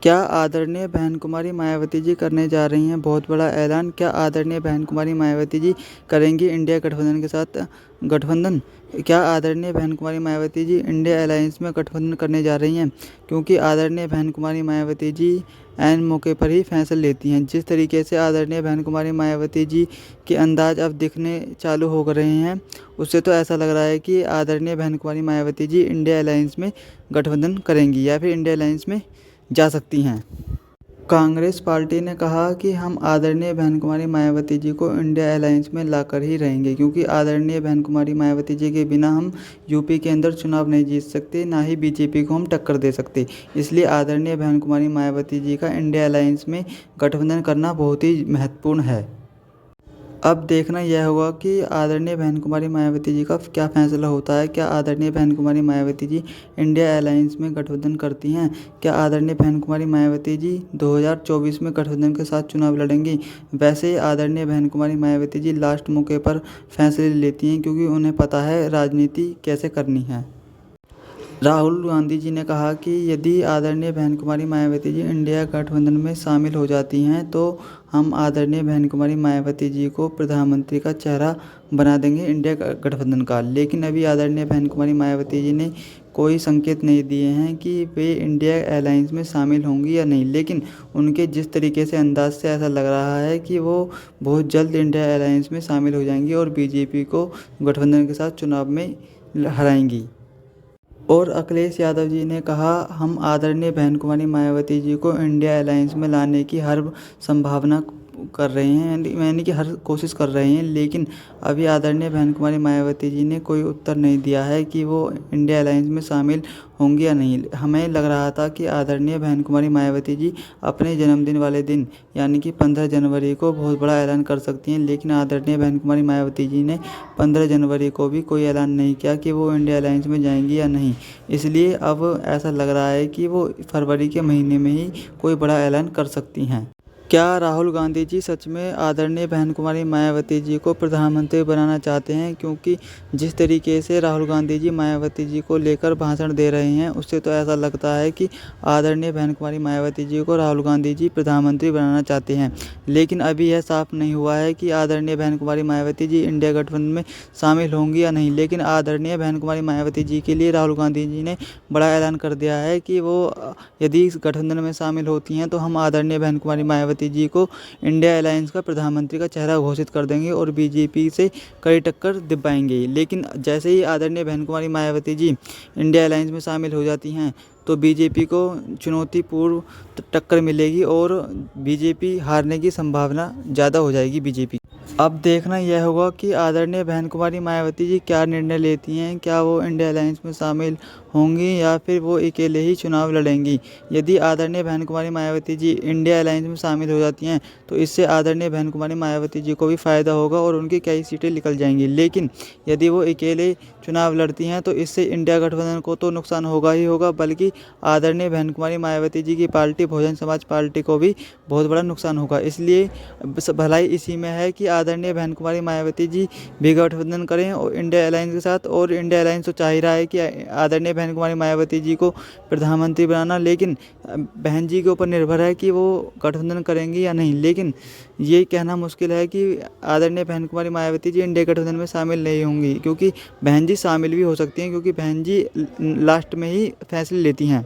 क्या आदरणीय बहन कुमारी मायावती जी करने जा रही हैं बहुत बड़ा ऐलान? क्या आदरणीय बहन कुमारी मायावती जी करेंगी इंडिया गठबंधन के साथ गठबंधन? क्या आदरणीय बहन कुमारी मायावती जी इंडिया अलायंस में गठबंधन करने जा रही हैं? क्योंकि आदरणीय बहन कुमारी मायावती जी ऐन मौके पर ही फैसले लेती हैं। जिस तरीके से आदरणीय बहन कुमारी मायावती जी के अंदाज अब दिखने चालू हो रहे हैं, उससे तो ऐसा लग रहा है कि आदरणीय बहन कुमारी मायावती जी इंडिया अलायंस में गठबंधन करेंगी या फिर इंडिया अलायंस में जा सकती हैं। कांग्रेस पार्टी ने कहा कि हम आदरणीय बहन कुमारी मायावती जी को इंडिया अलायंस में लाकर ही रहेंगे, क्योंकि आदरणीय बहन कुमारी मायावती जी के बिना हम यूपी के अंदर चुनाव नहीं जीत सकते, ना ही बीजेपी को हम टक्कर दे सकते। इसलिए आदरणीय बहन कुमारी मायावती जी का इंडिया अलायंस में गठबंधन करना बहुत ही महत्वपूर्ण है। अब देखना यह होगा कि आदरणीय बहन कुमारी मायावती जी का क्या फैसला होता है। क्या आदरणीय बहन कुमारी मायावती जी इंडिया अलायंस में गठबंधन करती हैं? क्या आदरणीय बहन कुमारी मायावती जी 2024 में गठबंधन के साथ चुनाव लड़ेंगी? वैसे ही आदरणीय बहन कुमारी मायावती जी लास्ट मौके पर फैसले लेती हैं, क्योंकि उन्हें पता है राजनीति कैसे करनी है। राहुल गांधी जी ने कहा कि यदि आदरणीय बहन कुमारी मायावती जी इंडिया गठबंधन में शामिल हो जाती हैं तो हम आदरणीय बहन कुमारी मायावती जी को प्रधानमंत्री का चेहरा बना देंगे इंडिया गठबंधन का। लेकिन अभी आदरणीय बहन कुमारी मायावती जी ने कोई संकेत नहीं दिए हैं कि वे इंडिया अलायंस में शामिल होंगी या नहीं। लेकिन उनके जिस तरीके से अंदाज से ऐसा लग रहा है कि वो बहुत जल्द इंडिया अलायंस में शामिल हो जाएंगी और बीजेपी को गठबंधन के साथ चुनाव में हराएंगी। और अखिलेश यादव जी ने कहा, हम आदरणीय बहन कुमारी मायावती जी को इंडिया अलायंस में लाने की हर संभावना कर रहे हैं, यानी कि हर कोशिश कर रहे हैं। लेकिन अभी आदरणीय बहन कुमारी मायावती जी ने कोई उत्तर नहीं दिया है कि वो इंडिया अलायंस में शामिल होंगी या नहीं। हमें लग रहा था कि आदरणीय बहन कुमारी मायावती जी अपने जन्मदिन वाले दिन यानी कि 15 जनवरी को बहुत बड़ा ऐलान कर सकती हैं, लेकिन आदरणीय बहन कुमारी मायावती जी ने 15 जनवरी को भी कोई ऐलान नहीं किया कि वो इंडिया अलायंस में जाएंगी या नहीं। इसलिए अब ऐसा लग रहा है कि वो फरवरी के महीने में ही कोई बड़ा ऐलान कर सकती हैं। क्या राहुल गांधी जी सच में आदरणीय बहन कुमारी मायावती जी को प्रधानमंत्री बनाना चाहते हैं? क्योंकि जिस तरीके से राहुल गांधी जी मायावती जी को लेकर भाषण दे रहे हैं, उससे तो ऐसा लगता है कि आदरणीय बहन कुमारी मायावती जी को राहुल गांधी जी प्रधानमंत्री बनाना चाहते हैं। लेकिन अभी यह साफ नहीं हुआ है कि आदरणीय बहन कुमारी मायावती जी इंडिया गठबंधन में शामिल होंगी या नहीं। लेकिन आदरणीय बहन कुमारी मायावती जी के लिए राहुल गांधी जी ने बड़ा ऐलान कर दिया है कि वो यदि इस गठबंधन में शामिल होती हैं तो हम आदरणीय बहन कुमारी मायावती जी को इंडिया अलायंस का प्रधानमंत्री का चेहरा घोषित कर देंगे और बीजेपी से कड़ी टक्कर दिलवाएंगे। लेकिन जैसे ही आदरणीय बहन कुमारी मायावती जी इंडिया अलायंस में शामिल हो जाती हैं तो बीजेपी को चुनौतीपूर्ण टक्कर मिलेगी और बीजेपी हारने की संभावना ज़्यादा हो जाएगी बीजेपी। अब देखना यह होगा कि आदरणीय बहन कुमारी मायावती जी क्या निर्णय लेती हैं। क्या वो इंडिया अलायंस में शामिल होंगी या फिर वो अकेले ही चुनाव लड़ेंगी? यदि आदरणीय बहन कुमारी मायावती जी इंडिया अलायंस में शामिल हो जाती हैं तो इससे आदरणीय बहन कुमारी मायावती जी को भी फ़ायदा होगा और उनकी कई सीटें निकल जाएंगी। लेकिन यदि वो अकेले चुनाव लड़ती हैं तो इससे इंडिया गठबंधन को तो नुकसान होगा ही होगा, बल्कि आदरणीय बहन कुमारी मायावती जी की पार्टी बहुजन समाज पार्टी को भी बहुत बड़ा नुकसान होगा। इसलिए भलाई इसी में है कि आदरणीय बहन कुमारी मायावती जी भी गठबंधन करें और इंडिया अलायंस के साथ। और इंडिया अलायंस तो चाह ही रहा है कि आदरणीय बहन कुमारी मायावती जी को प्रधानमंत्री बनाना, लेकिन बहन जी के ऊपर निर्भर है कि वो गठबंधन करेंगी या नहीं। लेकिन ये कहना मुश्किल है कि आदरणीय बहन कुमारी मायावती जी इंडिया गठबंधन में शामिल नहीं होंगी, क्योंकि बहन जी शामिल भी हो सकती हैं, क्योंकि बहन जी लास्ट में ही फैसले लेती हैं।